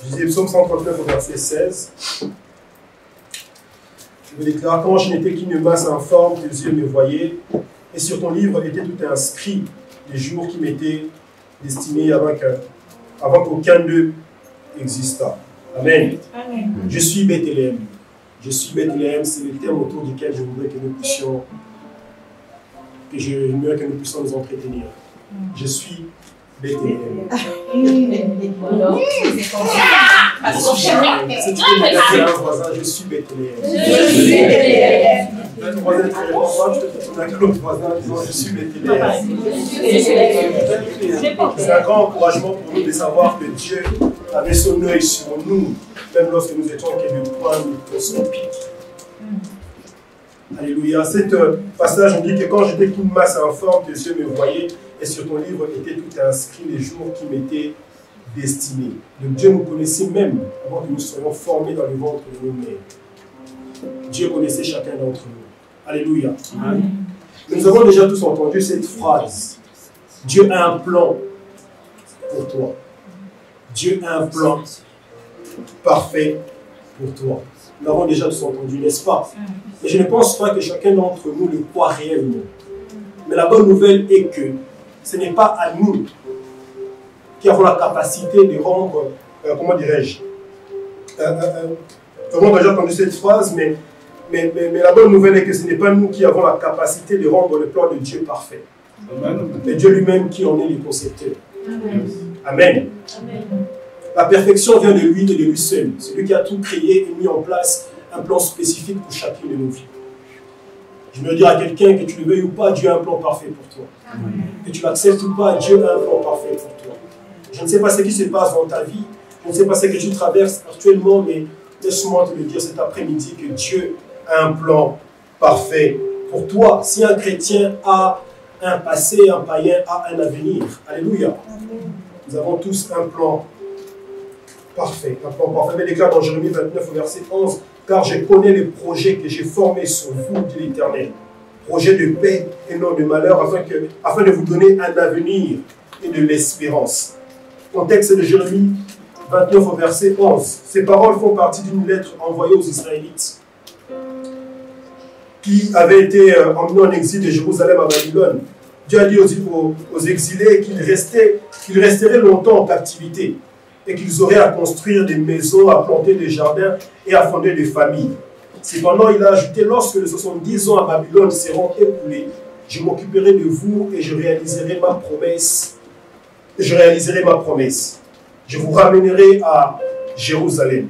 Je disais Psaume 139 au verset 16. Je me déclare, quand je n'étais qu'une masse informe, tes yeux me voyaient, et sur ton livre était tout inscrit les jours qui m'étaient destinés avant qu'aucun d'eux existât. Amen. Amen. Je suis Bethléem. Je suis Bethléem, c'est le terme autour duquel je voudrais que nous puissions, nous entretenir. Je suis Bethléem. Si tu peux me dire à un voisin, je suis Bethléem. Je suis Bethléem. Ton voisin est très fort, je te fais tourner avec l'autre voisin en disant je suis Bethléem. C'est un grand encouragement pour nous de savoir que Dieu avait son œil sur nous, même lorsque nous étions qu'à le point de son pic. Alléluia. Cet passage, on dit que quand j'étais qu'une masse informe, tes yeux me voyaient, et sur ton livre était tout inscrit les jours qui m'étaient destinés. Donc Dieu nous connaissait même avant que nous soyons formés dans le ventre de nos mères. Dieu connaissait chacun d'entre nous. Alléluia. Amen. Nous avons déjà tous entendu cette phrase. Dieu a un plan pour toi. Dieu a un plan parfait pour toi. Nous l'avons déjà tous entendu, n'est-ce pas? Mais je ne pense pas que chacun d'entre nous le croit réellement. Mais la bonne nouvelle est que ce n'est pas à nous qui avons la capacité de rendre, comment dirais-je, nous avons déjà entendu cette phrase, mais la bonne nouvelle est que ce n'est pas nous qui avons la capacité de rendre le plan de Dieu parfait. Amen. Mais Dieu lui-même qui en est le concepteur. Amen. Amen. Amen. La perfection vient de lui et de lui seul. C'est lui qui a tout créé et mis en place un plan spécifique pour chacune de nos vies. Je veux dire à quelqu'un que tu le veuilles ou pas, Dieu a un plan parfait pour toi. Amen. Que tu l'acceptes ou pas, Dieu a un plan parfait pour toi. Je ne sais pas ce qui se passe dans ta vie, je ne sais pas ce que tu traverses actuellement, mais laisse-moi te le dire cet après-midi que Dieu a un plan parfait pour toi. Si un chrétien a un passé, un païen a un avenir. Alléluia. Amen. Nous avons tous un plan parfait. Un plan parfait. Mais déclare dans Jérémie 29 au verset 11, car je connais les projets que j'ai formés sur vous, dit l'Éternel. Projets de paix et non de malheur, afin de vous donner un avenir et de l'espérance. Contexte de Jérémie 29 au verset 11. Ces paroles font partie d'une lettre envoyée aux Israélites qui avaient été emmenés en exil de Jérusalem à Babylone. Dieu a dit aux exilés qu'ils resteraient longtemps en captivité et qu'ils auraient à construire des maisons, à planter des jardins et à fonder des familles. Cependant, il a ajouté, lorsque les 70 ans à Babylone seront écoulés, je m'occuperai de vous et je réaliserai ma promesse. Je vous ramènerai à Jérusalem.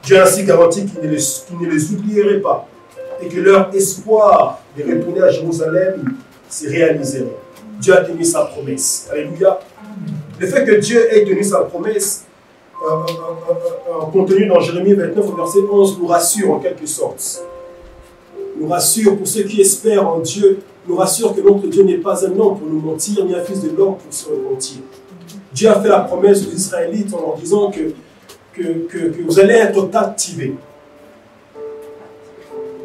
Dieu a ainsi garanti qu'il ne les oublierait pas et que leur espoir de retourner à Jérusalem se réaliserait. Dieu a tenu sa promesse. Alléluia. Le fait que Dieu ait tenu sa promesse, contenue dans Jérémie 29 au verset 11, nous rassure en quelque sorte. Nous rassure pour ceux qui espèrent en Dieu, nous rassure que notre Dieu n'est pas un homme pour nous mentir, ni un fils de l'homme pour se repentir. Dieu a fait la promesse aux Israélites en leur disant que vous allez être captivés.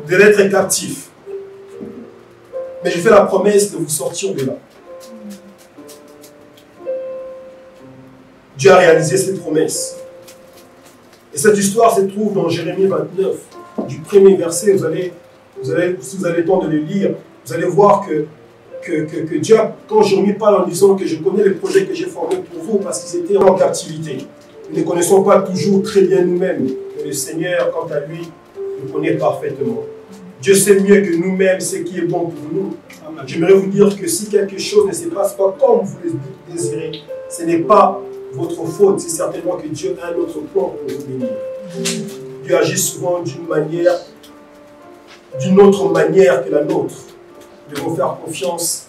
Vous allez être captifs. Mais je fais la promesse de vous sortir de là. Dieu a réalisé cette promesse. Et cette histoire se trouve dans Jérémie 29, du premier verset. Si vous avez le temps de le lire, vous allez voir que Dieu, quand Jérémie parle en disant que je connais les projets que j'ai formés pour vous parce qu'ils étaient en captivité. Nous ne connaissons pas toujours très bien nous-mêmes, mais le Seigneur, quant à lui, nous connaît parfaitement. Dieu sait mieux que nous-mêmes ce qui est bon pour nous. J'aimerais vous dire que si quelque chose ne se passe pas comme vous le désirez, ce n'est pas votre faute, c'est certainement que Dieu a un autre plan pour vous bénir. Dieu agit souvent d'une autre manière que la nôtre. Nous devons faire confiance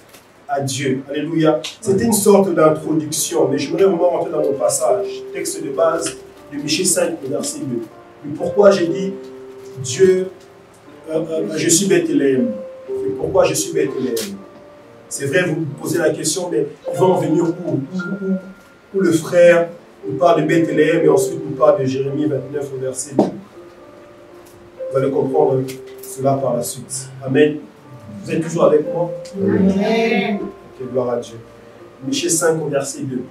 à Dieu. Alléluia. C'était une sorte d'introduction, mais j'aimerais vraiment rentrer dans mon passage. Texte de base de Michée 5, verset 2. Mais pourquoi j'ai dit Dieu, je suis Bethléem. Et pourquoi je suis Bethléem? C'est vrai, vous vous posez la question, mais il va en venir où le frère nous parle de Bethléem et ensuite nous parle de Jérémie 29 au verset 2. Vous allez comprendre cela par la suite. Amen. Vous êtes toujours avec moi? Amen. Ok, gloire à Dieu. Michée 5 au verset 2.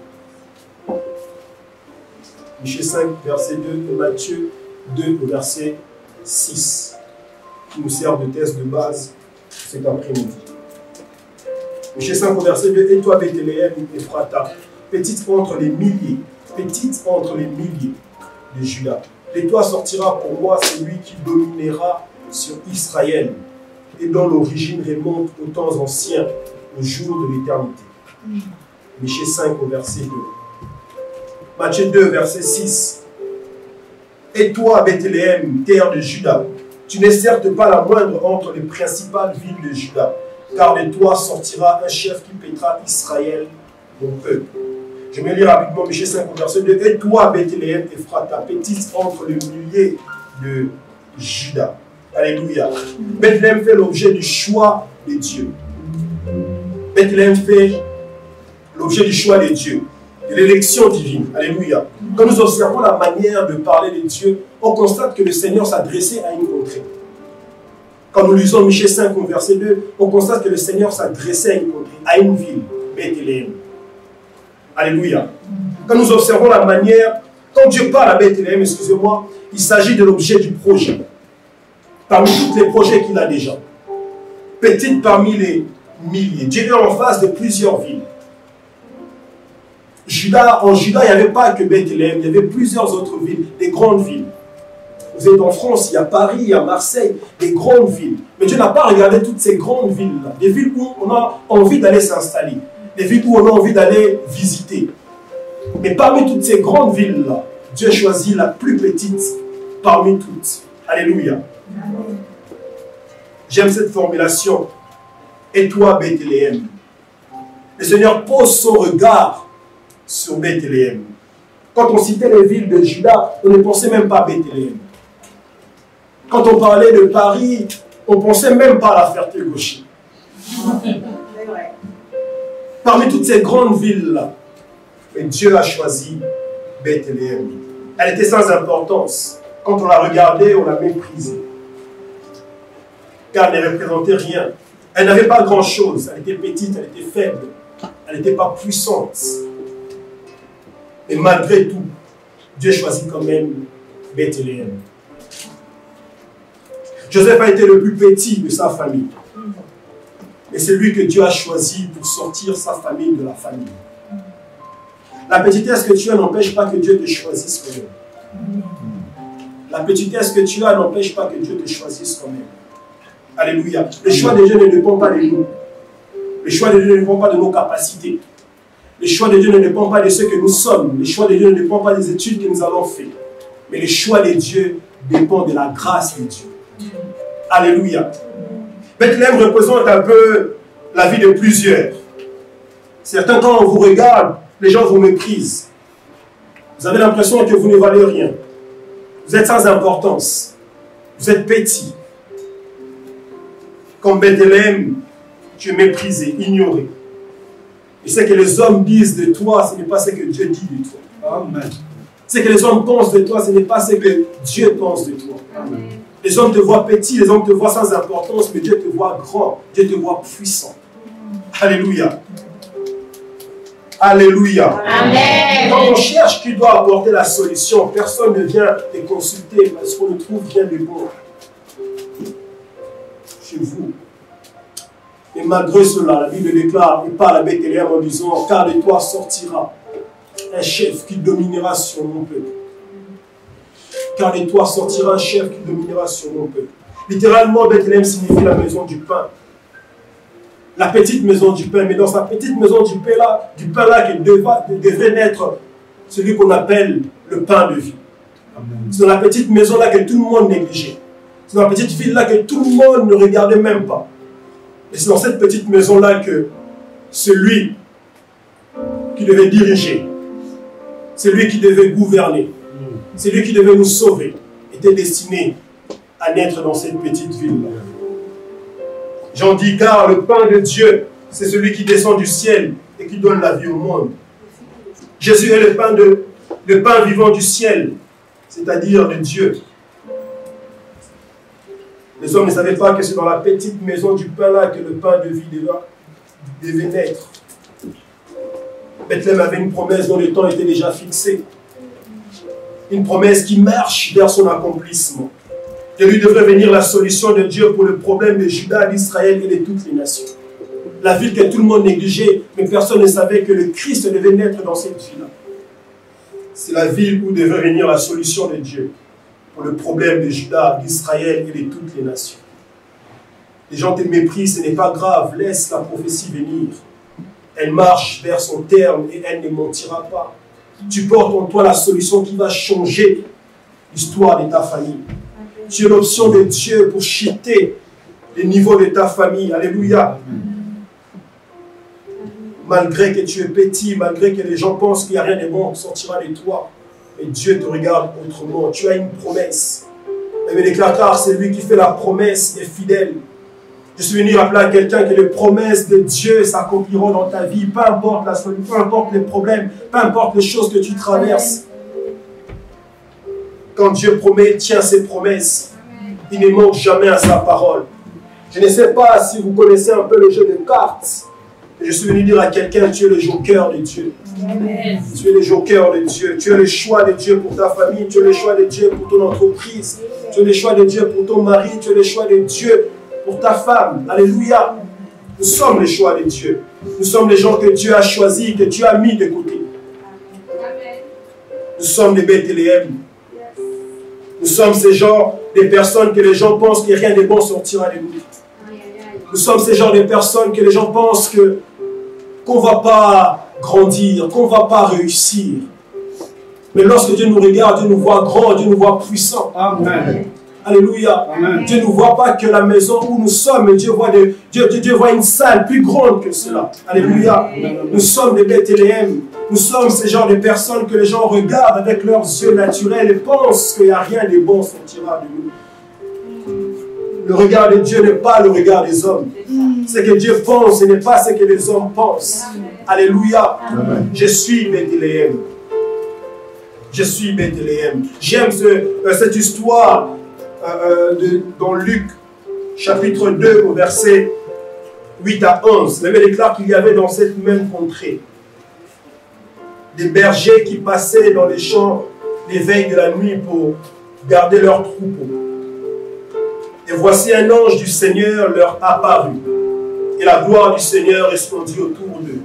Michée 5, verset 2, et Matthieu 2, verset 6, qui nous servent de test de base cet après-midi. Michée 5, verset 2, et toi, Bethléem, Ephrata, petite entre les milliers de Juda. De toi sortira pour moi celui qui dominera sur Israël et dont l'origine remonte aux temps anciens, au jour de l'éternité. Michée 5 au verset 2. Matthieu 2 verset 6. Et toi, Bethléem, terre de Juda, tu n'es certes pas la moindre entre les principales villes de Juda, car de toi sortira un chef qui paîtra Israël, mon peuple. Je vais lire rapidement Michée 5 au verset 2. Et toi, Bethléem, Ephrata, petite entre les milliers de Juda. Alléluia. Bethléem fait l'objet du choix de Dieu. Bethléem fait l'objet du choix de Dieu, de l'élection divine. Alléluia. Quand nous observons la manière de parler de Dieu, on constate que le Seigneur s'adressait à une contrée. Quand nous lisons Michée 5 au verset 2, on constate que le Seigneur s'adressait à une contrée, à une ville, Bethléem. Alléluia. Quand nous observons la manière, quand Dieu parle à Bethléem, excusez-moi, il s'agit de l'objet du projet. Parmi tous les projets qu'il a déjà. Petite parmi les milliers. Dieu est en face de plusieurs villes. En Juda, il n'y avait pas que Bethléem, il y avait plusieurs autres villes, des grandes villes. Vous êtes en France, il y a Paris, il y a Marseille, des grandes villes. Mais Dieu n'a pas regardé toutes ces grandes villes-là. Des villes où on a envie d'aller s'installer. Des villes où on a envie d'aller visiter. Mais parmi toutes ces grandes villes-là, Dieu choisit la plus petite parmi toutes. Alléluia. J'aime cette formulation. Et toi, Bethléem. Le Seigneur pose son regard sur Bethléem. Quand on citait les villes de Juda, on ne pensait même pas à Bethléem. Quand on parlait de Paris, on ne pensait même pas à la Ferté-Gaucher. Parmi toutes ces grandes villes-là, Dieu a choisi Bethléem. Elle était sans importance. Quand on la regardait, on la méprisait. Car elle ne représentait rien. Elle n'avait pas grand-chose. Elle était petite, elle était faible. Elle n'était pas puissante. Et malgré tout, Dieu choisit quand même Bethléem. Joseph a été le plus petit de sa famille. Et c'est lui que Dieu a choisi pour sortir sa famille de la famille. La petitesse que tu as n'empêche pas que Dieu te choisisse quand même. La petitesse que tu as n'empêche pas que Dieu te choisisse quand même. Alléluia. Le choix de Dieu ne dépend pas de nous. Le choix de Dieu ne dépend pas de nos capacités. Le choix de Dieu ne dépend pas de ce que nous sommes. Le choix de Dieu ne dépend pas des études que nous avons faites. Mais le choix de Dieu dépend de la grâce de Dieu. Alléluia. Bethléem représente un peu la vie de plusieurs. Certains, quand on vous regarde, les gens vous méprisent. Vous avez l'impression que vous ne valez rien. Vous êtes sans importance. Vous êtes petit. Comme Bethléem, tu es méprisé, ignoré. Et ce que les hommes disent de toi, ce n'est pas ce que Dieu dit de toi. Amen. Ce que les hommes pensent de toi, ce n'est pas ce que Dieu pense de toi. Amen. Les hommes te voient petit, les hommes te voient sans importance, mais Dieu te voit grand, Dieu te voit puissant. Alléluia. Alléluia. Amen. Quand on cherche qui doit apporter la solution, personne ne vient te consulter parce qu'on le trouve bien de bon chez vous. Et malgré cela, la Bible déclare, il parle à Bethléem en disant, car de toi sortira un chef qui dominera sur mon peuple. Car de toi sortira un chef qui dominera sur mon peuple. Littéralement, Bethléem signifie la maison du pain. La petite maison du pain. Mais dans sa petite maison du pain là qu'il devrait naître celui qu'on appelle le pain de vie. C'est dans la petite maison là que tout le monde négligeait. C'est dans la petite ville là que tout le monde ne regardait même pas. Et c'est dans cette petite maison là que celui qui devait diriger, celui qui devait gouverner, celui qui devait nous sauver, était destiné à naître dans cette petite ville-là. Jean dit, car le pain de Dieu, c'est celui qui descend du ciel et qui donne la vie au monde. Jésus est le pain vivant du ciel, c'est-à-dire de Dieu. Les hommes ne savaient pas que c'est dans la petite maison du pain-là que le pain de vie devait naître. Bethléem avait une promesse dont le temps était déjà fixé. Une promesse qui marche vers son accomplissement. De lui devrait venir la solution de Dieu pour le problème de Juda, d'Israël et de toutes les nations. La ville que tout le monde négligeait, mais personne ne savait que le Christ devait naître dans cette ville-là. C'est la ville où devait venir la solution de Dieu pour le problème de Juda, d'Israël et de toutes les nations. Les gens te méprisent, ce n'est pas grave, laisse la prophétie venir. Elle marche vers son terme et elle ne mentira pas. Tu portes en toi la solution qui va changer l'histoire de ta famille. Tu es l'option de Dieu pour chuter les niveaux de ta famille. Alléluia. Malgré que tu es petit, malgré que les gens pensent qu'il n'y a rien de bon qui sortira de toi, et Dieu te regarde autrement. Tu as une promesse. Et déclare, car c'est lui qui fait la promesse des fidèles. Je suis venu rappeler à quelqu'un que les promesses de Dieu s'accompliront dans ta vie, peu importe la solution, peu importe les problèmes, peu importe les choses que tu traverses. Quand Dieu promet, tient ses promesses. Il ne manque jamais à sa parole. Je ne sais pas si vous connaissez un peu le jeu de cartes. Je suis venu dire à quelqu'un, tu es le joker de Dieu. Amen. Tu es le joker de Dieu. Tu es le choix de Dieu pour ta famille. Tu es le choix de Dieu pour ton entreprise. Tu es le choix de Dieu pour ton mari. Tu es le choix de Dieu pour ta femme. Alléluia. Nous sommes les choix de Dieu. Nous sommes les gens que Dieu a choisis, que Dieu a mis de côté. Nous sommes des Bethléem. Nous sommes ces gens, des personnes que les gens pensent que rien de bon sortira de nous. Nous sommes ces genres de personnes que les gens pensent qu'on ne va pas grandir, qu'on ne va pas réussir. Mais lorsque Dieu nous regarde, Dieu nous voit grand, Dieu nous voit puissant. Amen. Alléluia. Amen. Dieu ne voit pas que la maison où nous sommes, mais Dieu voit une salle plus grande que cela. Alléluia. Amen. Nous sommes des Bethléem. Nous sommes ces genres de personnes que les gens regardent avec leurs yeux naturels et pensent qu'il n'y a rien de bon sortira de nous. Le regard de Dieu n'est pas le regard des hommes. Ce que Dieu pense, ce n'est pas ce que les hommes pensent. Alléluia. Amen. Je suis Bethléem. Je suis Bethléem. J'aime cette histoire dans Luc, chapitre 2, au verset 8 à 11. La Bible déclare qu'il y avait dans cette même contrée des bergers qui passaient dans les champs les veilles de la nuit pour garder leurs troupeaux. Et voici un ange du Seigneur leur apparut. Et la gloire du Seigneur resplendit autour d'eux.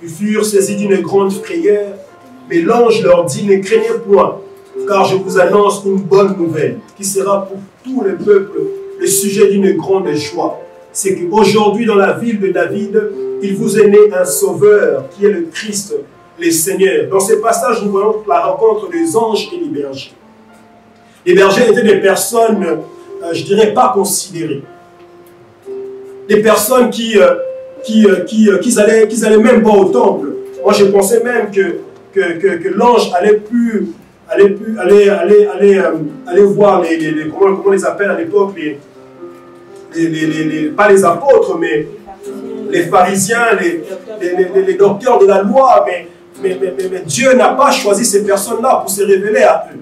Ils furent saisis d'une grande frayeur. Mais l'ange leur dit, ne craignez point, car je vous annonce une bonne nouvelle, qui sera pour tout le peuple le sujet d'une grande joie. C'est qu'aujourd'hui, dans la ville de David, il vous est né un sauveur, qui est le Christ, le Seigneur. Dans ce passage, nous voyons la rencontre des anges et des bergers. Les bergers étaient des personnes, je dirais, pas considérées. Des personnes qui allaient même pas au temple. Moi, je pensais même que l'ange allait voir comment on les appelle à l'époque, pas les apôtres, mais les pharisiens, les docteurs de la loi, mais Dieu n'a pas choisi ces personnes-là pour se révéler à eux.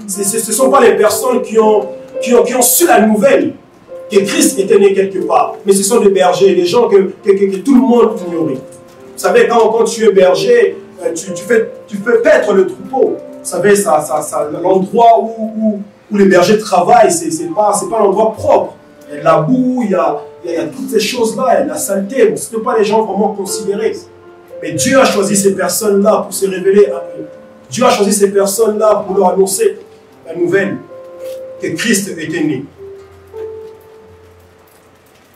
Ce ne sont pas les personnes qui ont su la nouvelle que Christ était né quelque part, mais ce sont des bergers, des gens que tout le monde ignorait. Vous savez, quand tu es berger, tu fais paître le troupeau. Vous savez, l'endroit où les bergers travaillent, c'est pas l'endroit propre. Il y a de la boue, il y a toutes ces choses-là, il y a de la saleté. Bon, ce ne sont pas les gens vraiment considérés. Mais Dieu a choisi ces personnes-là pour se révéler à eux. Dieu a choisi ces personnes-là pour leur annoncer la nouvelle que Christ était né.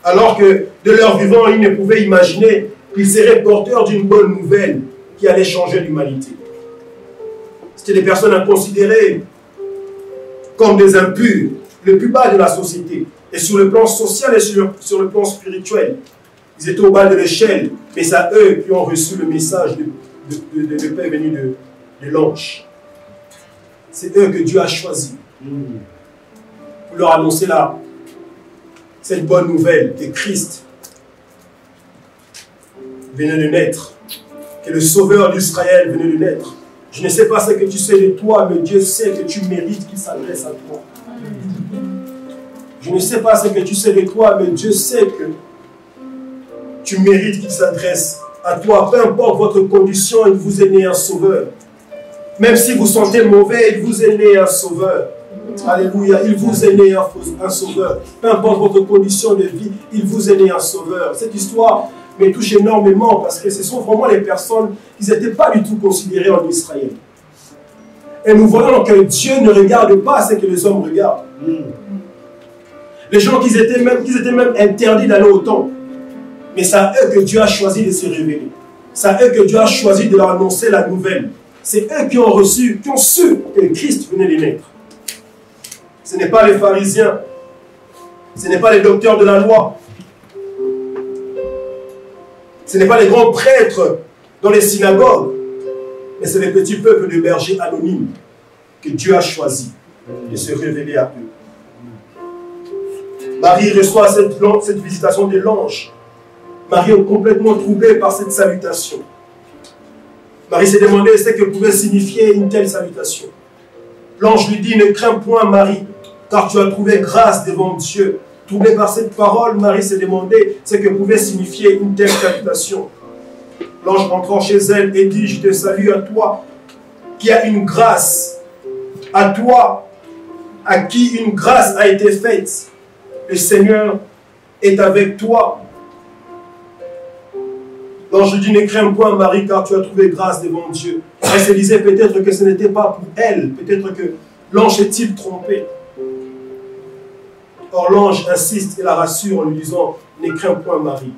Alors que de leur vivant, ils ne pouvaient imaginer qu'ils seraient porteurs d'une bonne nouvelle qui allait changer l'humanité. C'était des personnes inconsidérées comme des impurs, le plus bas de la société. Et sur le plan social et sur le plan spirituel. Ils étaient au bas de l'échelle, mais c'est eux qui ont reçu le message de paix venu de l'ange. C'est eux que Dieu a choisis pour leur annoncer cette bonne nouvelle que Christ venait de naître, que le Sauveur d'Israël venait de naître. Je ne sais pas ce que tu sais de toi, mais Dieu sait que tu mérites qu'il s'adresse à toi. Je ne sais pas ce que tu sais de toi, mais Dieu sait que tu mérites qu'il s'adresse à toi. Peu importe votre condition, il vous est né un Sauveur. Même si vous sentez mauvais, il vous est né un sauveur. Alléluia, il vous est né un sauveur. Peu importe votre condition de vie, il vous est né un sauveur. Cette histoire me touche énormément parce que ce sont vraiment les personnes qui n'étaient pas du tout considérées en Israël. Et nous voyons que Dieu ne regarde pas ce que les hommes regardent. Les gens qui étaient même interdits d'aller au temple. Mais c'est à eux que Dieu a choisi de se révéler. C'est à eux que Dieu a choisi de leur annoncer la nouvelle. C'est eux qui ont reçu, qui ont su que Christ venait de naître. Ce n'est pas les pharisiens. Ce n'est pas les docteurs de la loi. Ce n'est pas les grands prêtres dans les synagogues. Mais c'est les petits peuples de bergers anonymes que Dieu a choisi de se révéler à eux. Marie reçoit cette visitation de l'ange. Marie est complètement troublée par cette salutation. Marie s'est demandé ce que pouvait signifier une telle salutation. L'ange lui dit, ne crains point Marie, car tu as trouvé grâce devant Dieu. Troublée par cette parole, Marie s'est demandé ce que pouvait signifier une telle salutation. L'ange rentrant chez elle et dit, je te salue à toi, qui a une grâce, à toi, à qui une grâce a été faite. Le Seigneur est avec toi. L'ange dit, ne crains point Marie, car tu as trouvé grâce devant Dieu. Elle se disait peut-être que ce n'était pas pour elle, peut-être que l'ange est-il trompé. Or l'ange insiste et la rassure en lui disant, ne crains point Marie.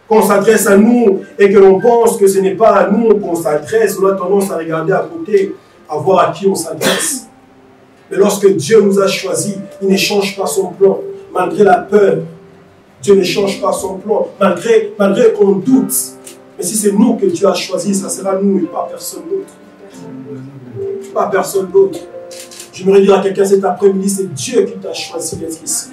Quand on s'adresse à nous et que l'on pense que ce n'est pas à nous qu'on s'adresse, on a tendance à regarder à côté, à voir à qui on s'adresse. Mais lorsque Dieu nous a choisis, il ne change pas son plan. Malgré la peur, Dieu ne change pas son plan. Malgré qu'on doute. Mais si c'est nous que Dieu a choisi, ça sera nous et pas personne d'autre. Pas personne d'autre. J'aimerais dire à quelqu'un cet après-midi, c'est Dieu qui t'a choisi d'être ici.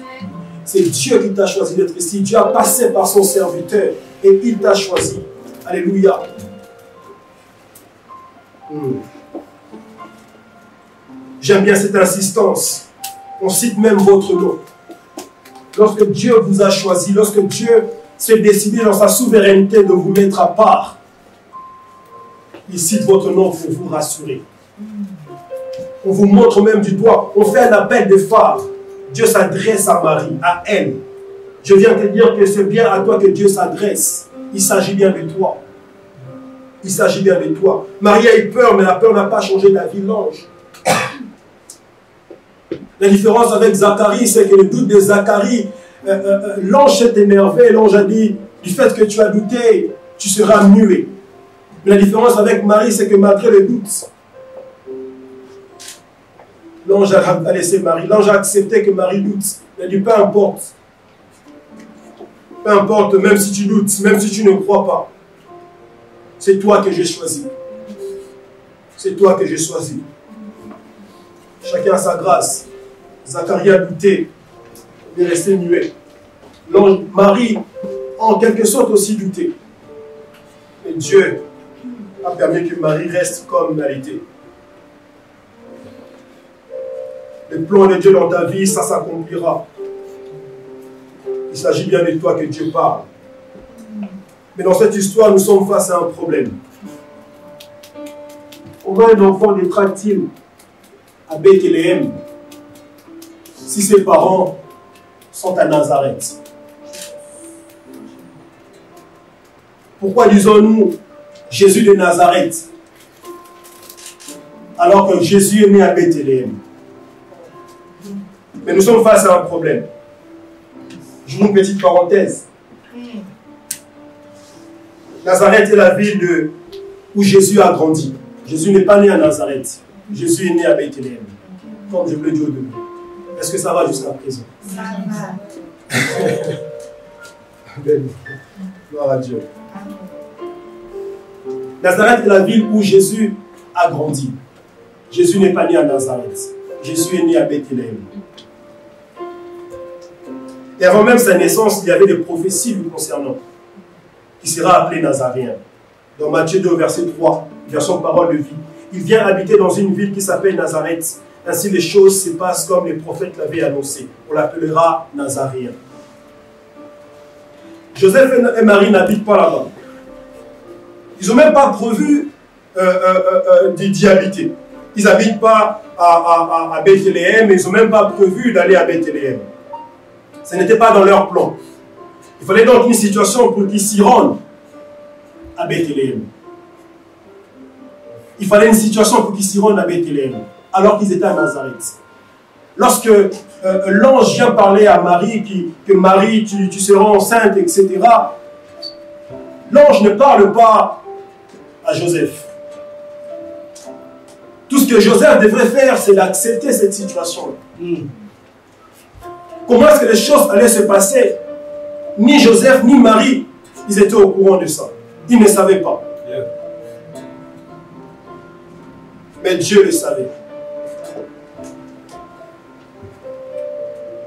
C'est Dieu qui t'a choisi d'être ici. Dieu a passé par son serviteur et il t'a choisi. Alléluia. J'aime bien cette insistance. On cite même votre nom. Lorsque Dieu vous a choisi, lorsque Dieu s'est décidé dans sa souveraineté de vous mettre à part, il cite votre nom pour vous rassurer. On vous montre même du doigt. On fait un appel de phare. Dieu s'adresse à Marie, à elle. Je viens te dire que c'est bien à toi que Dieu s'adresse. Il s'agit bien de toi. Il s'agit bien de toi. Marie a eu peur, mais la peur n'a pas changé d'avis de l'ange. La différence avec Zacharie, c'est que le doute de Zacharie, l'ange s'est énervé. L'ange a dit, du fait que tu as douté, tu seras muet. Mais la différence avec Marie, c'est que malgré le doute, l'ange a laissé Marie. L'ange a accepté que Marie doute. Il a dit, peu importe. Peu importe, même si tu doutes, même si tu ne crois pas. C'est toi que j'ai choisi. C'est toi que j'ai choisi. Chacun a sa grâce. Zacharie a douté. Il est resté muet. Marie, en quelque sorte, aussi douté. Mais Dieu a permis que Marie reste comme elle était. Le plan de Dieu dans ta vie, ça s'accomplira. Il s'agit bien de toi que Dieu parle. Mais dans cette histoire, nous sommes face à un problème. Comment un enfant naîtra-t-il à Bethléem si ses parents sont à Nazareth? Pourquoi disons-nous Jésus de Nazareth alors que Jésus est né à Bethléem? Mais nous sommes face à un problème. J'ouvre une petite parenthèse. Nazareth est la ville où Jésus a grandi. Jésus n'est pas né à Nazareth. Jésus est né à Bethléem. Comme je vous l'ai dit au début. Est-ce que ça va jusqu'à présent? Ça va. Amen. Gloire à Dieu. Nazareth est la ville où Jésus a grandi. Jésus n'est pas né à Nazareth. Jésus est né à Bethléem. Et avant même sa naissance, il y avait des prophéties lui concernant, qui sera appelé Nazaréen. Dans Matthieu 2, verset 3, version parole de vie. Il vient habiter dans une ville qui s'appelle Nazareth. Ainsi les choses se passent comme les prophètes l'avaient annoncé. On l'appellera Nazaréen. Joseph et Marie n'habitent pas là-bas. Ils n'ont même pas prévu d'y habiter. Ils n'habitent pas à Bethléem, mais ils n'ont même pas prévu d'aller à Bethléem. Ce n'était pas dans leur plan. Il fallait donc une situation pour qu'ils s'y rendent à Bethléem. Il fallait une situation pour qu'ils s'y rendent à Bethléem, alors qu'ils étaient à Nazareth. Lorsque l'ange vient parler à Marie, que Marie, tu seras enceinte, etc., l'ange ne parle pas à Joseph. Tout ce que Joseph devrait faire, c'est d'accepter cette situation-là. Comment est-ce que les choses allaient se passer? Ni Joseph, ni Marie, ils étaient au courant de ça. Ils ne savaient pas. Mais Dieu le savait.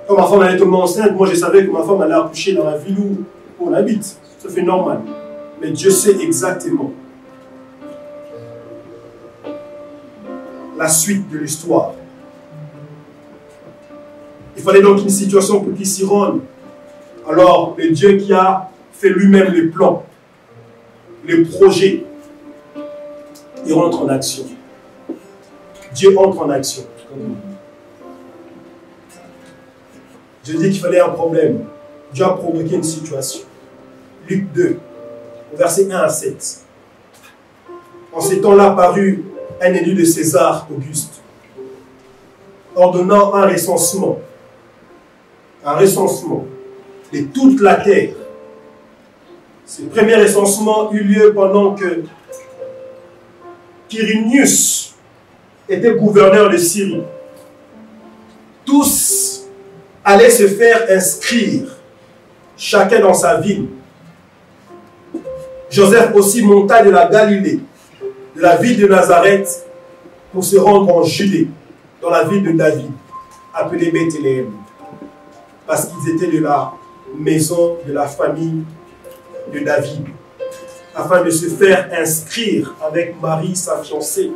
Quand ma femme allait tomber enceinte, moi je savais que ma femme allait accoucher dans la ville où on habite. Ça fait normal. Mais Dieu sait exactement la suite de l'histoire. Il fallait donc une situation pour qu'il s'y rende. Alors, le Dieu qui a fait lui-même les plans, les projets, il rentre en action. Dieu entre en action. Dieu dit qu'il fallait un problème. Dieu a provoqué une situation. Luc 2, versets 1 à 7. En ces temps-là parut un élu de César Auguste, ordonnant un recensement de toute la terre. Ce premier recensement eut lieu pendant que Quirinius était gouverneur de Syrie. Tous allaient se faire inscrire, chacun dans sa ville. Joseph aussi monta de la Galilée, de la ville de Nazareth, pour se rendre en Judée, dans la ville de David, appelée Bethléem, parce qu'ils étaient de la maison de la famille de David, afin de se faire inscrire avec Marie, sa fiancée,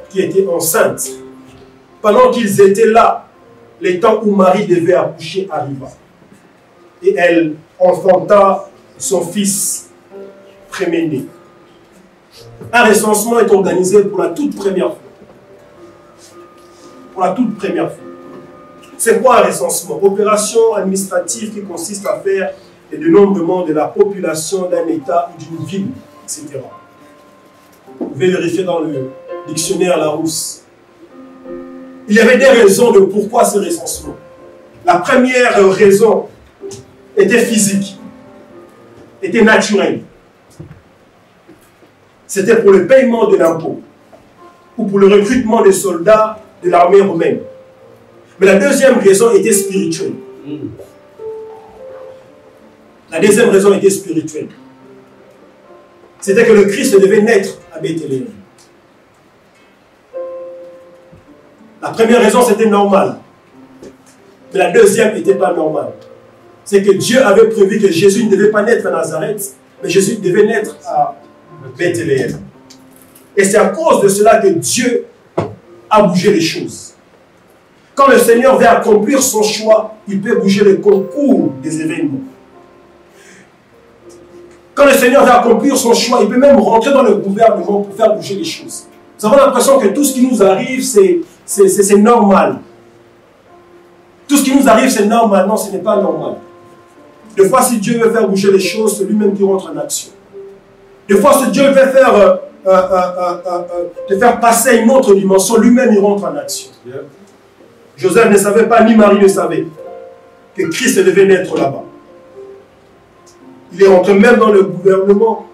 qui était enceinte. Pendant qu'ils étaient là, le temps où Marie devait accoucher arriva. Et elle enfanta son fils premier-né. Un recensement est organisé pour la toute première fois. Pour la toute première fois. C'est quoi un recensement? Opération administrative qui consiste à faire le dénombrement de la population d'un État ou d'une ville, etc. Vous pouvez vérifier dans le dictionnaire Larousse. Il y avait des raisons de pourquoi ce recensement. La première raison était physique, était naturelle. C'était pour le paiement de l'impôt ou pour le recrutement des soldats de l'armée romaine. Mais la deuxième raison était spirituelle. La deuxième raison était spirituelle. C'était que le Christ devait naître à Bethléem. La première raison, c'était normal. Mais la deuxième n'était pas normale. C'est que Dieu avait prévu que Jésus ne devait pas naître à Nazareth, mais Jésus devait naître à Bethléem. Et c'est à cause de cela que Dieu a bougé les choses. Quand le Seigneur veut accomplir son choix, il peut bouger le concours des événements. Quand le Seigneur veut accomplir son choix, il peut même rentrer dans le gouvernement pour faire bouger les choses. Nous avons l'impression que tout ce qui nous arrive, c'est normal. Tout ce qui nous arrive, c'est normal. Non, ce n'est pas normal. Des fois, si Dieu veut faire bouger les choses, c'est lui-même qui rentre en action. Des fois, si Dieu veut faire, te faire passer à une autre dimension, lui-même, il rentre en action. Yeah. Joseph ne savait pas, ni Marie ne savait, que Christ devait naître là-bas. Il est rentré même dans le gouvernement,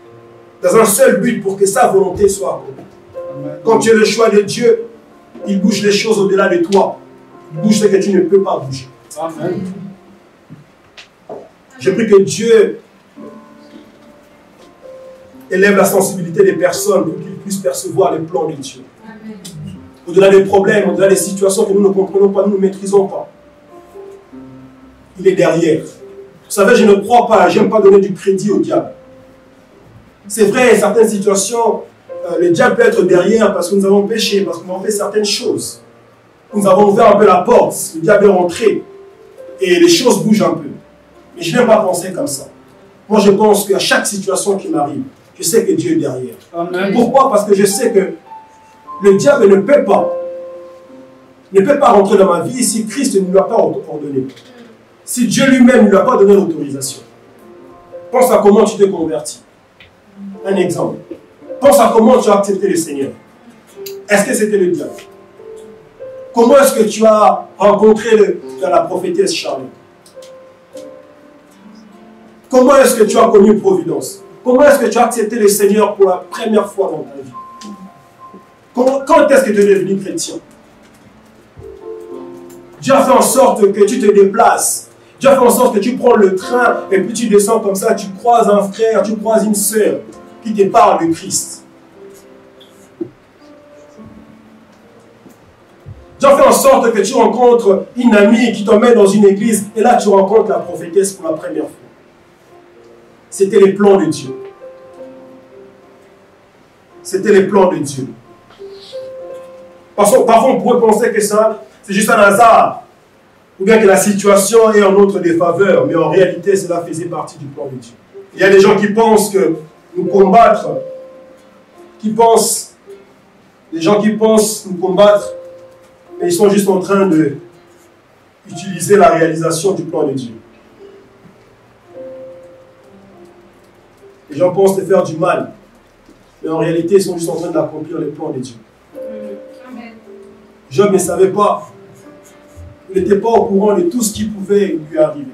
dans un seul but, pour que sa volonté soit accomplie. Quand tu as le choix de Dieu, il bouge les choses au-delà de toi. Il bouge ce que tu ne peux pas bouger. Amen. Je prie que Dieu élève la sensibilité des personnes pour qu'ils puissent percevoir les plans de Dieu. Au-delà des problèmes, au-delà des situations que nous ne comprenons pas, nous ne maîtrisons pas. Il est derrière. Vous savez, je ne crois pas, je n'aime pas donner du crédit au diable. C'est vrai, certaines situations, le diable peut être derrière parce que nous avons péché, parce que nous avons fait certaines choses. Nous avons ouvert un peu la porte, le diable est rentré et les choses bougent un peu. Mais je n'aime pas penser comme ça. Moi, je pense qu'à chaque situation qui m'arrive, je sais que Dieu est derrière. Amen. Pourquoi? Parce que je sais que Le diable ne peut pas rentrer dans ma vie si Christ ne lui a pas ordonné. Si Dieu lui-même ne lui a pas donné l'autorisation. Pense à comment tu t'es converti. Un exemple. Pense à comment tu as accepté le Seigneur. Est-ce que c'était le diable? Comment est-ce que tu as rencontré la prophétesse Charlie? Comment est-ce que tu as connu Providence? Comment est-ce que tu as accepté le Seigneur pour la première fois dans ta vie? Quand est-ce que tu es devenu chrétien? Dieu a fait en sorte que tu te déplaces. Dieu a fait en sorte que tu prends le train et puis tu descends comme ça, tu croises un frère, tu croises une sœur qui te parle de Christ. Dieu a fait en sorte que tu rencontres une amie qui t'emmène dans une église et là tu rencontres la prophétesse pour la première fois. C'était les plans de Dieu. C'était les plans de Dieu. Parfois on pourrait penser que ça, c'est juste un hasard. Ou bien que la situation est en notre défaveur. Mais en réalité, cela faisait partie du plan de Dieu. Il y a des gens qui pensent que nous combattre, des gens qui pensent nous combattre, mais ils sont juste en train d'utiliser la réalisation du plan de Dieu. Les gens pensent te faire du mal, mais en réalité, ils sont juste en train d'accomplir les plans de Dieu. Job ne savait pas. Il n'était pas au courant de tout ce qui pouvait lui arriver.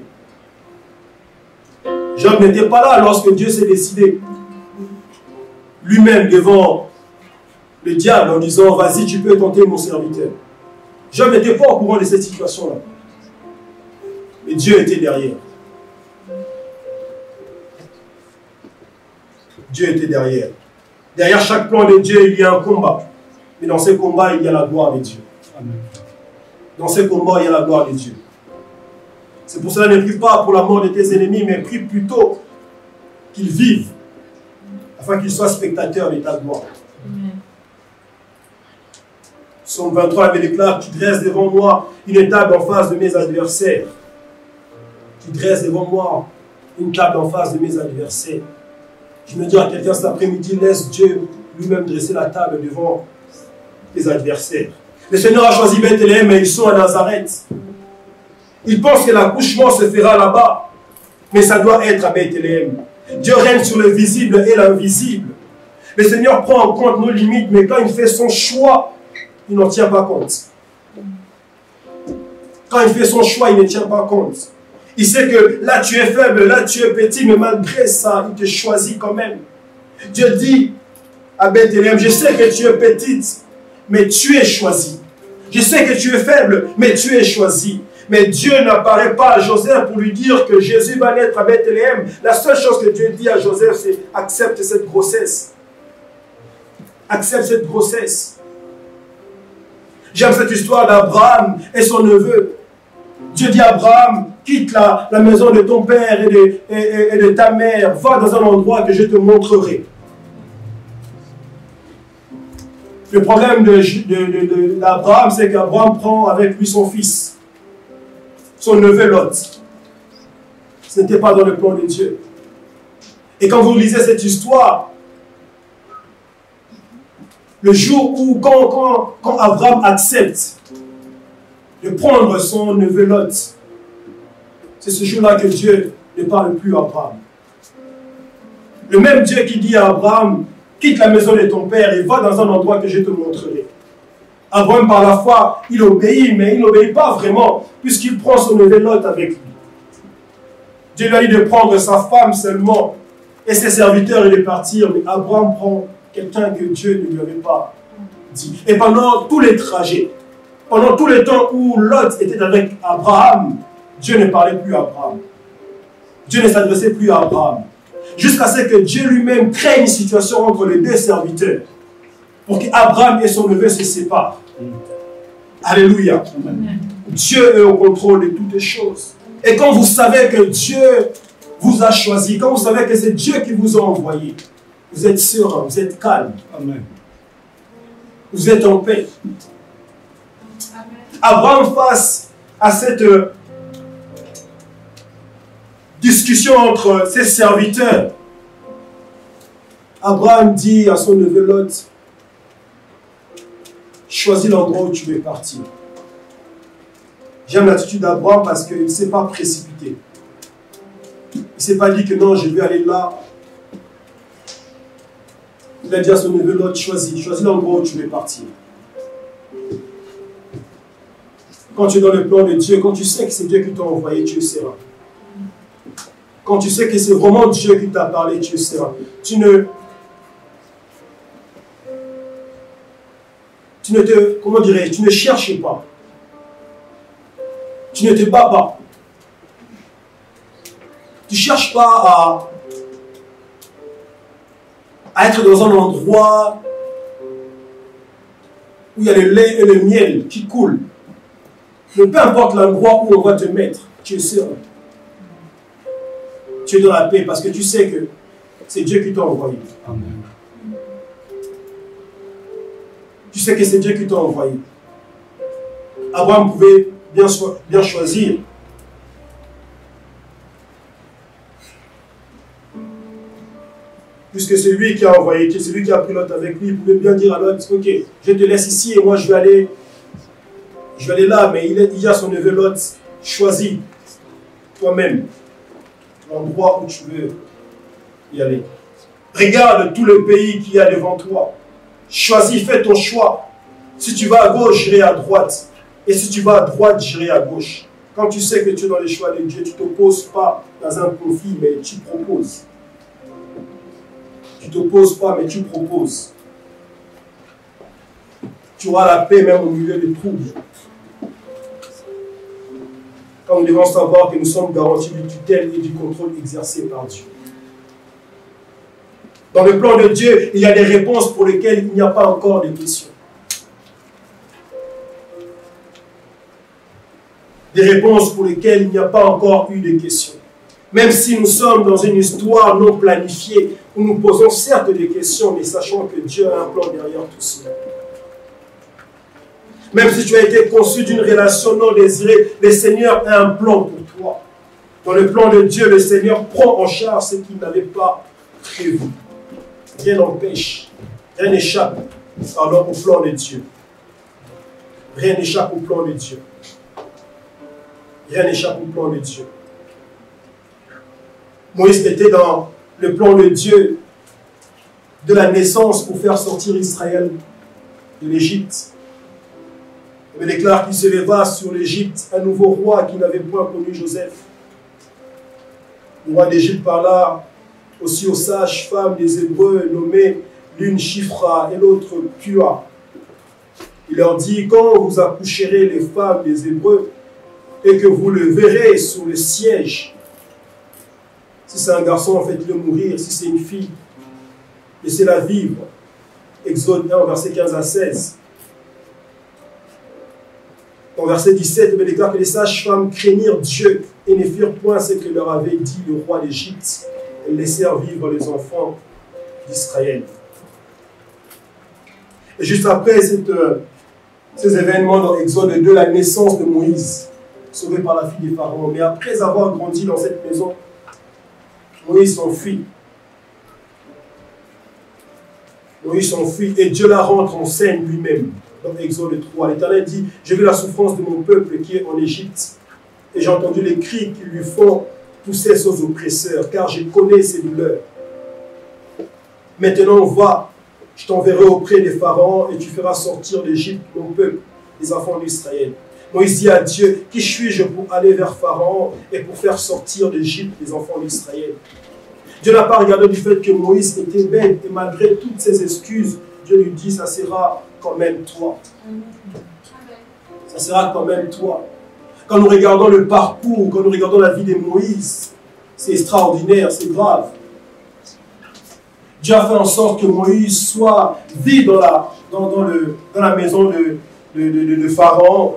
Job n'était pas là lorsque Dieu s'est décidé lui-même devant le diable en disant « Vas-y, tu peux tenter mon serviteur ». Job n'était pas au courant de cette situation-là. Mais Dieu était derrière. Dieu était derrière. Derrière chaque plan de Dieu, il y a un combat. Mais dans ce combat, il y a la gloire de Dieu. Amen. Dans ce combat, il y a la gloire de Dieu. C'est pour cela, ne prie pas pour la mort de tes ennemis, mais prie plutôt qu'ils vivent, afin qu'ils soient spectateurs de ta gloire. Psaume 23 avait déclaré, tu dresses devant moi une table en face de mes adversaires. Tu dresses devant moi une table en face de mes adversaires. Je me dis à quelqu'un cet après-midi, laisse Dieu lui-même dresser la table devant tes adversaires. Le Seigneur a choisi Bethléem et ils sont à Nazareth. Ils pensent que l'accouchement se fera là-bas, mais ça doit être à Bethléem. Dieu règne sur le visible et l'invisible. Le Seigneur prend en compte nos limites, mais quand il fait son choix, il n'en tient pas compte. Quand il fait son choix, il ne tient pas compte. Il sait que là tu es faible, là tu es petit, mais malgré ça, il te choisit quand même. Dieu dit à Bethléem, je sais que tu es petite, mais tu es choisi. Je sais que tu es faible, mais tu es choisi. Mais Dieu n'apparaît pas à Joseph pour lui dire que Jésus va naître à Bethléem. La seule chose que Dieu dit à Joseph, c'est accepte cette grossesse. Accepte cette grossesse. J'aime cette histoire d'Abraham et son neveu. Dieu dit à Abraham, quitte la maison de ton père et de ta mère, va dans un endroit que je te montrerai. Le problème d'Abraham, c'est qu'Abraham prend avec lui son fils, son neveu Lot. Ce n'était pas dans le plan de Dieu. Et quand vous lisez cette histoire, le jour où, quand Abraham accepte de prendre son neveu Lot, c'est ce jour-là que Dieu ne parle plus à Abraham. Le même Dieu qui dit à Abraham, quitte la maison de ton père et va dans un endroit que je te montrerai. Abraham, par la foi, il obéit, mais il n'obéit pas vraiment, puisqu'il prend son neveu Lot avec lui. Dieu lui a dit de prendre sa femme seulement et ses serviteurs et de partir, mais Abraham prend quelqu'un que Dieu ne lui avait pas dit. Et pendant tous les trajets, pendant tout le temps où Lot était avec Abraham, Dieu ne parlait plus à Abraham. Dieu ne s'adressait plus à Abraham. Jusqu'à ce que Dieu lui-même crée une situation entre les deux serviteurs pour qu'Abraham et son neveu se séparent. Alléluia. Amen. Dieu est au contrôle de toutes les choses. Et quand vous savez que Dieu vous a choisi, quand vous savez que c'est Dieu qui vous a envoyé, vous êtes serein, vous êtes calme. Amen. Vous êtes en paix. Amen. Abraham, face à cette discussion entre ses serviteurs, Abraham dit à son neveu Lot, choisis l'endroit où tu veux partir. J'aime l'attitude d'Abraham parce qu'il ne s'est pas précipité. Il ne s'est pas dit que non, je vais aller là. Il a dit à son neveu Lot, choisis l'endroit où tu veux partir. Quand tu es dans le plan de Dieu, quand tu sais que c'est Dieu qui t'a envoyé, tu le seras. Quand tu sais que c'est vraiment Dieu qui t'a parlé, tu le seras. Tu ne cherches pas. Tu ne te bats pas. Tu ne cherches pas à être dans un endroit où il y a le lait et le miel qui coulent. Mais peu importe l'endroit où on va te mettre, tu es serein. Tu es dans la paix parce que tu sais que c'est Dieu qui t'a envoyé. Amen. Tu sais que c'est Dieu qui t'a envoyé. Abraham pouvait bien choisir. Puisque c'est lui qui a envoyé, c'est lui qui a pris Lot avec lui, il pouvait bien dire à Lot, ok, je te laisse ici et moi je vais aller là, mais il dit à son neveu Lot, choisis toi-même l'endroit où tu veux y aller. Regarde tout le pays qu'il y a devant toi. Choisis, fais ton choix. Si tu vas à gauche, j'irai à droite. Et si tu vas à droite, j'irai à gauche. Quand tu sais que tu es dans les choix de Dieu, tu ne t'opposes pas dans un conflit, mais tu proposes. Tu ne t'opposes pas, mais tu proposes. Tu auras la paix même au milieu des troubles. Quand nous devons savoir que nous sommes garantis du tutelle et du contrôle exercé par Dieu. Dans le plan de Dieu, il y a des réponses pour lesquelles il n'y a pas encore de questions. Des réponses pour lesquelles il n'y a pas encore eu de questions. Même si nous sommes dans une histoire non planifiée, où nous posons certes des questions, mais sachant que Dieu a un plan derrière tout cela. Même si tu as été conçu d'une relation non désirée, le Seigneur a un plan pour toi. Dans le plan de Dieu, le Seigneur prend en charge ce qu'il n'avait pas prévu. Rien n'empêche, rien n'échappe alors au plan de Dieu. Rien n'échappe au plan de Dieu. Rien n'échappe au plan de Dieu. Moïse était dans le plan de Dieu de la naissance pour faire sortir Israël de l'Égypte. Il me déclare qu'il se leva sur l'Égypte un nouveau roi qui n'avait point connu Joseph. Le roi d'Égypte parla aussi aux sages femmes des Hébreux nommées l'une Shifra et l'autre Pua. Il leur dit, quand vous accoucherez les femmes des Hébreux et que vous le verrez sur le siège, si c'est un garçon, faites-le mourir, si c'est une fille, laissez-la vivre. Exode 1, verset 15 à 16. Dans verset 17, il me déclare que les sages-femmes craignirent Dieu et ne firent point ce que leur avait dit le roi d'Égypte. Elles laissèrent vivre les enfants d'Israël. Et juste après ces événements dans Exode 2, la naissance de Moïse, sauvé par la fille des pharaons. Mais après avoir grandi dans cette maison, Moïse s'enfuit. Moïse s'enfuit et Dieu la rentre en scène lui-même. Dans Exode 3, l'Éternel dit, j'ai vu la souffrance de mon peuple qui est en Égypte, et j'ai entendu les cris qu'ils lui font pousser aux oppresseurs, car je connais ses douleurs. Maintenant, va, je t'enverrai auprès des pharaons, et tu feras sortir d'Égypte mon peuple, les enfants d'Israël. Moïse dit à Dieu, qui suis-je pour aller vers Pharaon et pour faire sortir d'Égypte les enfants d'Israël? Dieu n'a pas regardé du fait que Moïse était bête, et malgré toutes ses excuses, Dieu lui dit, ça sera quand même toi. Ça sera quand même toi. Quand nous regardons le parcours, quand nous regardons la vie de Moïse, c'est extraordinaire, c'est grave. Dieu a fait en sorte que Moïse vit dans la maison de Pharaon.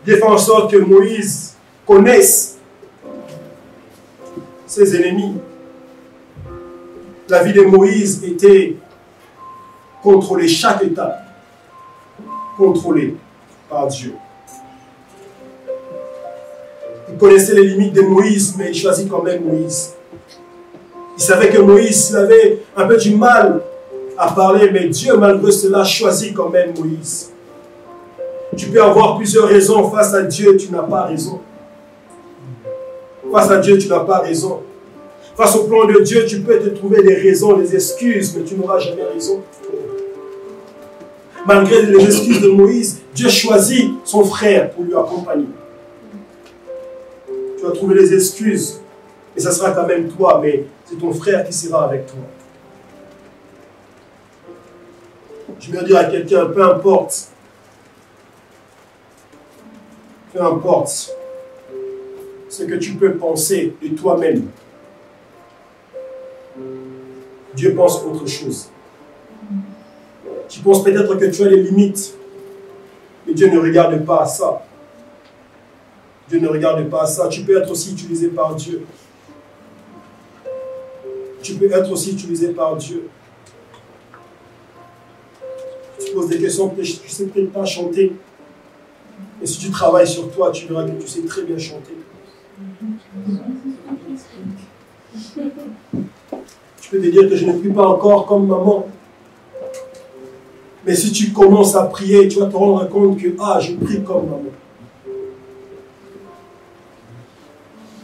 Dieu a fait en sorte que Moïse connaisse ses ennemis. La vie de Moïse était contrôlée chaque étape, contrôlée par Dieu. Il connaissait les limites de Moïse, mais il choisit quand même Moïse. Il savait que Moïse, il avait un peu du mal à parler, mais Dieu, malgré cela, choisit quand même Moïse. Tu peux avoir plusieurs raisons face à Dieu, tu n'as pas raison. Face à Dieu, tu n'as pas raison. Face au plan de Dieu, tu peux te trouver des raisons, des excuses, mais tu n'auras jamais raison. Malgré les excuses de Moïse, Dieu choisit son frère pour lui accompagner. Tu vas trouver des excuses, mais ça sera quand même toi, mais c'est ton frère qui sera avec toi. Je vais dire à quelqu'un, peu importe ce que tu peux penser de toi-même, Dieu pense autre chose. Tu penses peut-être que tu as des limites, mais Dieu ne regarde pas à ça. Dieu ne regarde pas à ça. Tu peux être aussi utilisé par Dieu. Tu peux être aussi utilisé par Dieu. Tu poses des questions, tu ne sais peut-être pas chanter. Et si tu travailles sur toi, tu verras que tu sais très bien chanter. Tu peux te dire que je ne prie pas encore comme maman. Mais si tu commences à prier, tu vas te rendre compte que je prie comme maman.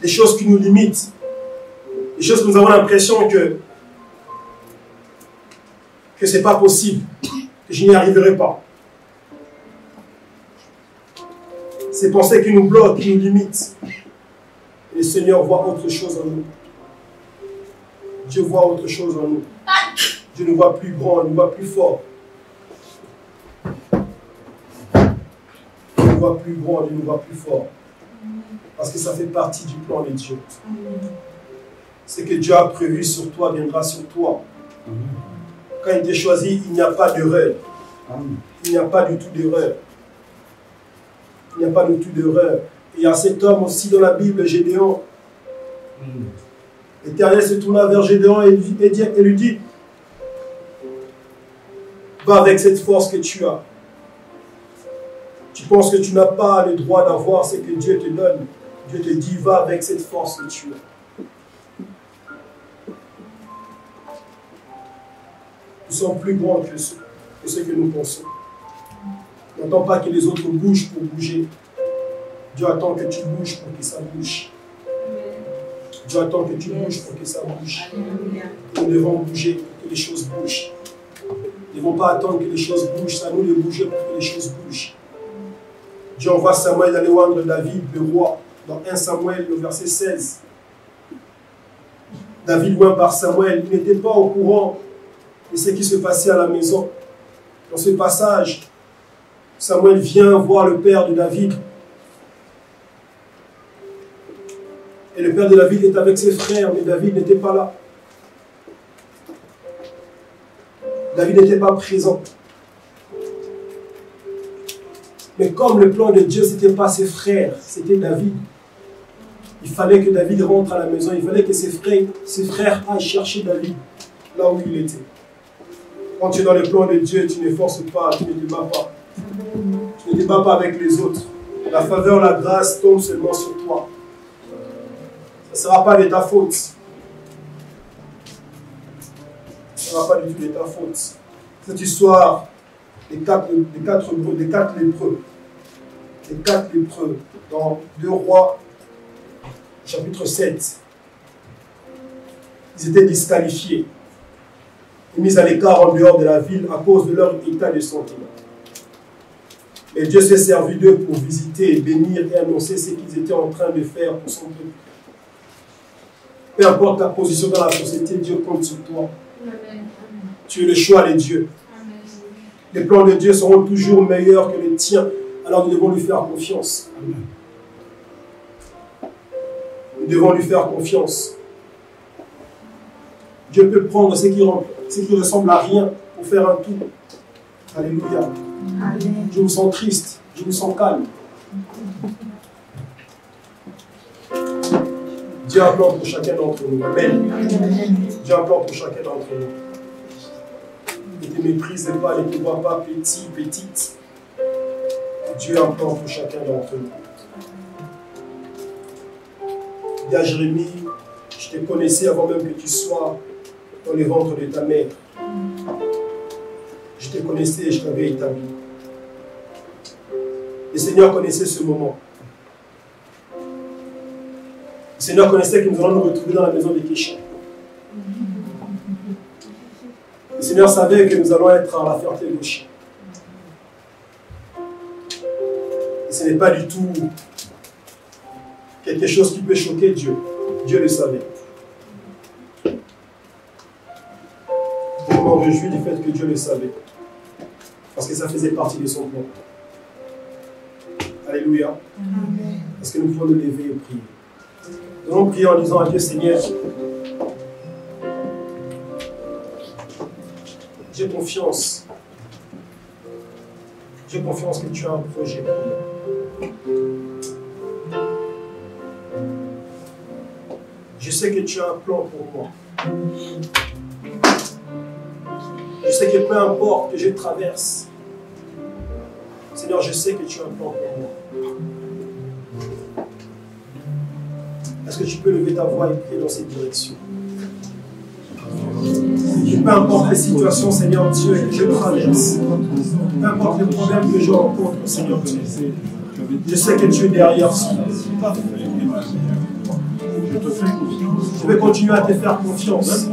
Des choses qui nous limitent. Des choses que nous avons l'impression que ce n'est pas possible. Que je n'y arriverai pas. Ces pensées qui nous bloquent, qui nous limitent. Et le Seigneur voit autre chose en nous. Dieu voit autre chose en nous. Dieu nous voit plus grand, il nous voit plus fort. Dieu nous voit plus grand, Dieu nous voit plus fort. Parce que ça fait partie du plan de Dieu. Ce que Dieu a prévu sur toi viendra sur toi. Quand il t'a choisi, il n'y a pas d'erreur. Il n'y a pas du tout d'erreur. Il n'y a pas du tout d'erreur. Et il y a cet homme aussi dans la Bible, Gédéon. L'Éternel se tourna vers Gédéon et lui dit, va avec cette force que tu as. Tu penses que tu n'as pas le droit d'avoir ce que Dieu te donne. Dieu te dit, va avec cette force que tu as. Nous sommes plus grands que ce que nous pensons. N'attends pas que les autres bougent pour bouger. Dieu attend que tu bouges pour que ça bouge. Dieu attend que tu bouges pour que ça bouge. Nous devons bouger pour que les choses bougent. Nous ne devons pas attendre que les choses bougent. C'est à nous de bouger pour que les choses bougent. Dieu envoie Samuel aller oindre David, le roi, dans 1 Samuel, le verset 16. David, loin par Samuel, il n'était pas au courant de ce qui se passait à la maison. Dans ce passage, Samuel vient voir le père de David. Et le père de David est avec ses frères, mais David n'était pas là. David n'était pas présent. Mais comme le plan de Dieu, ce n'était pas ses frères, c'était David. Il fallait que David rentre à la maison, il fallait que ses frères aillent chercher David là où il était. Quand tu es dans le plan de Dieu, tu ne forces pas, tu ne te bats pas. Tu ne te bats pas avec les autres. La faveur, la grâce tombe seulement sur toi. Ça ne sera pas de ta faute. Ça ne sera pas du tout de ta faute. Cette histoire des quatre lépreux dans 2 Rois, chapitre 7. Ils étaient disqualifiés et mis à l'écart en dehors de la ville à cause de leur état de santé. Et Dieu s'est servi d'eux pour visiter, bénir et annoncer ce qu'ils étaient en train de faire pour son peuple. Peu importe ta position dans la société, Dieu compte sur toi. Amen. Tu es le choix de Dieu. Amen. Les plans de Dieu seront toujours meilleurs que les tiens, alors nous devons lui faire confiance. Amen. Nous devons lui faire confiance. Dieu peut prendre ce qui ressemble à rien pour faire un tout. Alléluia. Amen. Je me sens triste, je me sens calme. Dieu a un plan pour chacun d'entre nous. Amen. Dieu a un plan pour chacun d'entre nous. Ne te méprise pas, ne te vois pas petit, petite. Dieu a un plan pour chacun d'entre nous. Dis à Jérémie, je te connaissais avant même que tu sois dans les ventres de ta mère. te connaissais et je t'avais établi. Le Seigneur connaissait ce moment. Le Seigneur connaissait que nous allons nous retrouver dans la maison de Kécha. Le Seigneur savait que nous allons être à la ferté gauche. Et ce n'est pas du tout quelque chose qui peut choquer Dieu. Dieu le savait. Je m'en réjouis du fait que Dieu le savait. Parce que ça faisait partie de son plan. Alléluia. Amen. Parce que nous pouvons nous lever et prier. Nous allons prier en disant à Dieu, Seigneur, j'ai confiance. J'ai confiance que tu as un projet pour moi. Je sais que tu as un plan pour moi. Je sais que peu importe que je traverse, Seigneur, je sais que tu as un plan pour moi. Est-ce que tu peux lever ta voix et prier dans cette direction? Peu importe les situations, Seigneur Dieu, que je traverse, peu importe les problèmes que je rencontre, Seigneur Dieu, je sais que tu es derrière cela. Je vais continuer à te faire confiance.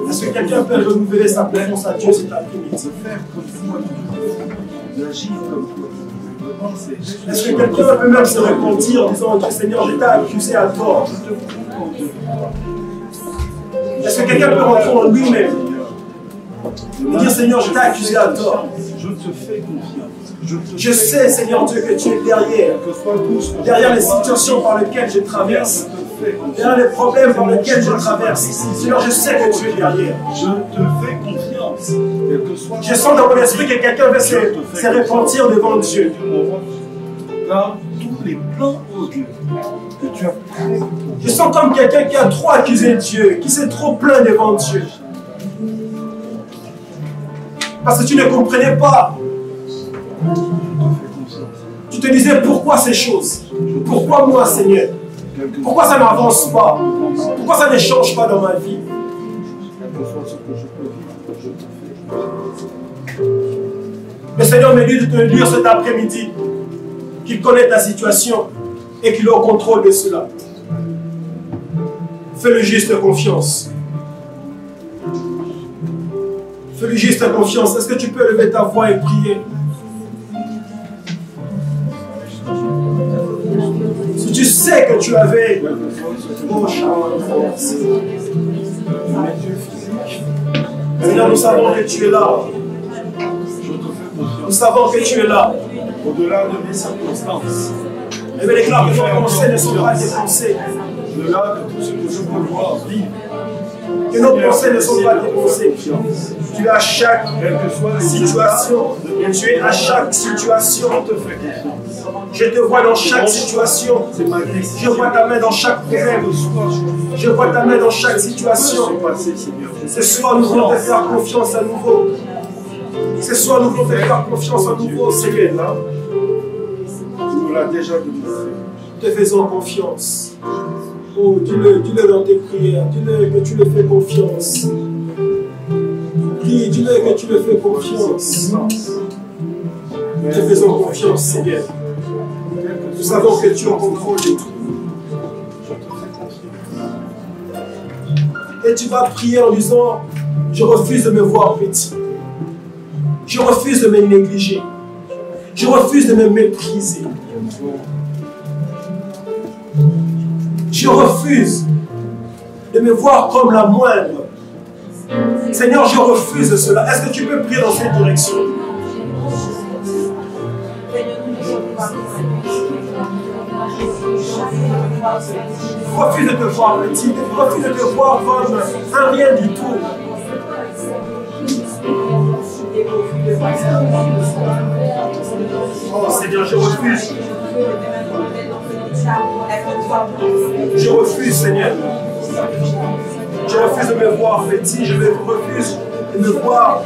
Est-ce que quelqu'un peut renouveler sa confiance à Dieu cet après-midi? Est-ce que quelqu'un peut même se repentir en disant, Dieu Seigneur, je t'ai accusé à tort? Est-ce que quelqu'un peut rentrer en lui-même et dire, Seigneur, je t'ai accusé à tort? Je te fais confiance. Je sais, Seigneur Dieu, que tu es derrière les situations par lesquelles je traverse, derrière les problèmes par lesquels je traverse. Seigneur, je sais que tu es derrière. Je te fais confiance. Je sens dans mon esprit que quelqu'un va se repentir devant Dieu. Car tous les plans, oh Dieu, que tu as pris. Je sens comme quelqu'un qui a trop accusé Dieu, qui s'est trop plaint devant Dieu. Parce que tu ne comprenais pas. Tu te disais pourquoi ces choses? Pourquoi moi, Seigneur? Pourquoi ça n'avance pas? Pourquoi ça ne change pas dans ma vie? Le Seigneur me dit de te dire cet après-midi qu'il connaît ta situation et qu'il est au contrôle de cela. Fais-le juste confiance. Fais-lui juste confiance. Est-ce que tu peux lever ta voix et prier? Si tu sais que tu avais... Seigneur, nous savons que tu es là. Nous savons que tu es là. Au-delà de mes circonstances. Et je déclare que nos pensées ne sont pas des pensées. Au-delà de tout ce que je peux voir, vivre. Que nos pensées ne sont pas des pensées. Tu es à chaque situation. Tu es à chaque situation. Je te vois dans chaque situation. Je vois ta main dans chaque problème. Je vois ta main dans chaque situation. Ce soir, nous voulons te faire confiance à nouveau. Ce soir, nous voulons te faire confiance à nouveau, Seigneur. Tu nous l'as déjà dit. Te faisons confiance. Oh, dis-le dans tes prières. Dis-le que tu le fais confiance. Prie, dis-le que tu le fais confiance. Te faisons confiance, Seigneur. Nous savons que tu es en contrôle de tout. Et tu vas prier en disant, je refuse de me voir petit. Je refuse de me négliger. Je refuse de me mépriser. Je refuse de me voir comme la moindre. Seigneur, je refuse cela. Est-ce que tu peux prier dans cette direction? Refuse de te voir petit. Refuse de te voir comme un rien du tout. Oh Seigneur, je refuse. Je refuse, Seigneur. Je refuse de me voir petit. Je refuse de me voir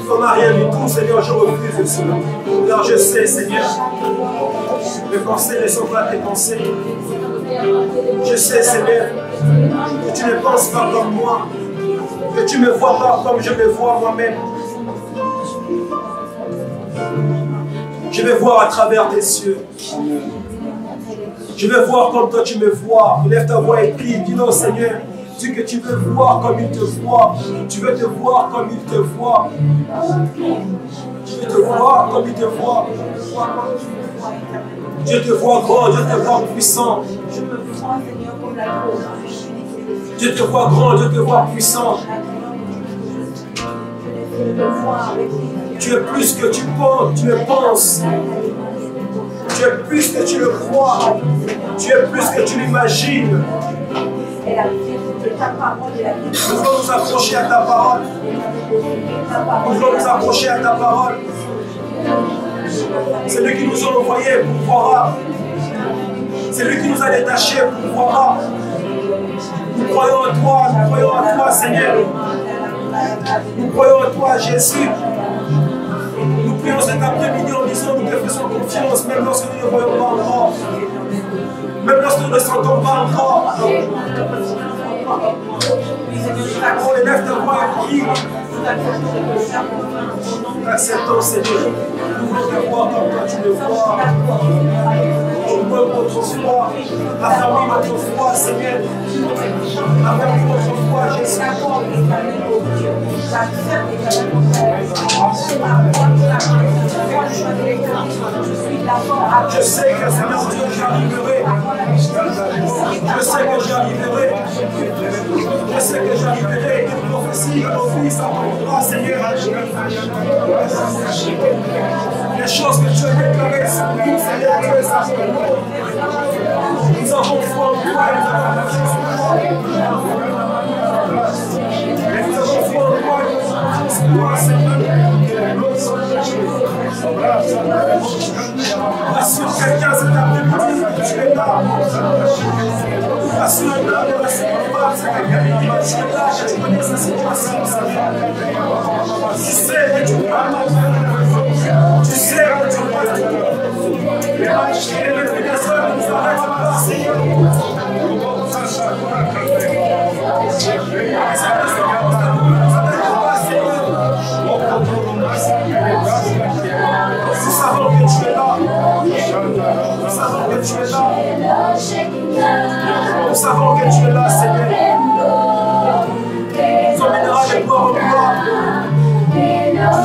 comme un rien du tout, Seigneur. Je refuse cela. Car je sais, Seigneur, mes pensées ne sont pas tes pensées. Je sais, Seigneur, que tu ne penses pas comme moi. Que tu ne me vois pas comme je me vois moi-même. Je vais voir à travers tes yeux. Je vais voir comme toi tu me vois. Lève ta voix et prie. Dis-le au Seigneur. Dis que tu veux voir comme il te voit. Tu veux te voir comme il te voit. Tu veux te voir comme il te voit. Dieu te voit grand, Dieu te voit puissant. Dieu te voit grand, Dieu te voit puissant. Tu es plus que tu penses, tu le penses. Tu es plus que tu le crois. Tu es plus que tu l'imagines. Nous voulons nous approcher à ta parole. Nous voulons nous approcher à ta parole. C'est lui qui nous a envoyés pour voir. C'est lui qui nous a détachés pour voir. Nous croyons en toi, Seigneur. Nous croyons en toi, Jésus. Nous prions cet après-midi en disant nous te faisons confiance, même lorsque nous ne voyons pas encore. Même lorsque nous ne sentons pas encore. On élève ta voix et prie. Acceptons, Seigneur. Nous voulons te voir comme toi tu le vois. Augmente notre foi. Affermis notre foi, Seigneur. Affermis notre foi, Jésus. Je sais que Seigneur Dieu, j'y arriverai. Je sais que j'y arriverai. Je sais que j'y arriverai. Une prophétie de mon fils accomplira, Seigneur. Les choses que tu as déclarées sur nous, Seigneur Dieu, ça se fait. Nous avons foi en toi et nous avons confiance en toi. Nous avons foi en toi et nous avons confiance en toi, Seigneur. Assure quelqu'un cet après-midi que tu es là. Assure un homme de la sécurité cet après-midi que tu es là, que tu connais sa situation. Tu sais que tu parles. Tu sais que tu parles. Et le personne ne nous arrête pas, Seigneur. Nous savons que tu es là. Nous savons que tu es là. Nous savons que tu es là, Seigneur. Tu emmèneras de gloire en gloire.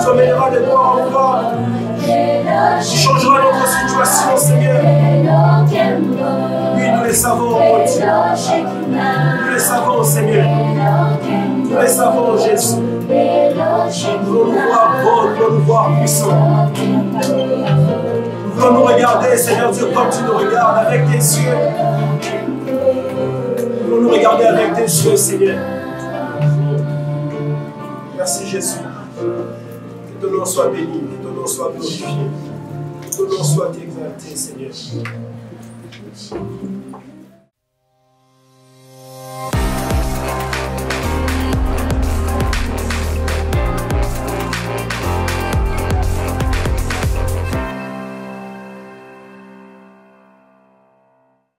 Tu emmèneras de gloire en gloire. Tu changeras notre situation, Seigneur. Oui, nous les savons, mon Dieu. Nous les savons, Seigneur. Nous les savons, Jésus. Nous voulons nous voir beaux, nous voulons nous voir puissants. Nous voulons nous regarder, Seigneur Dieu, comme tu nous regardes avec tes yeux. Nous voulons nous regarder avec tes yeux, Seigneur. Merci, Jésus. Que ton nom soit béni, que ton nom soit glorifié, que ton nom soit exalté, Seigneur.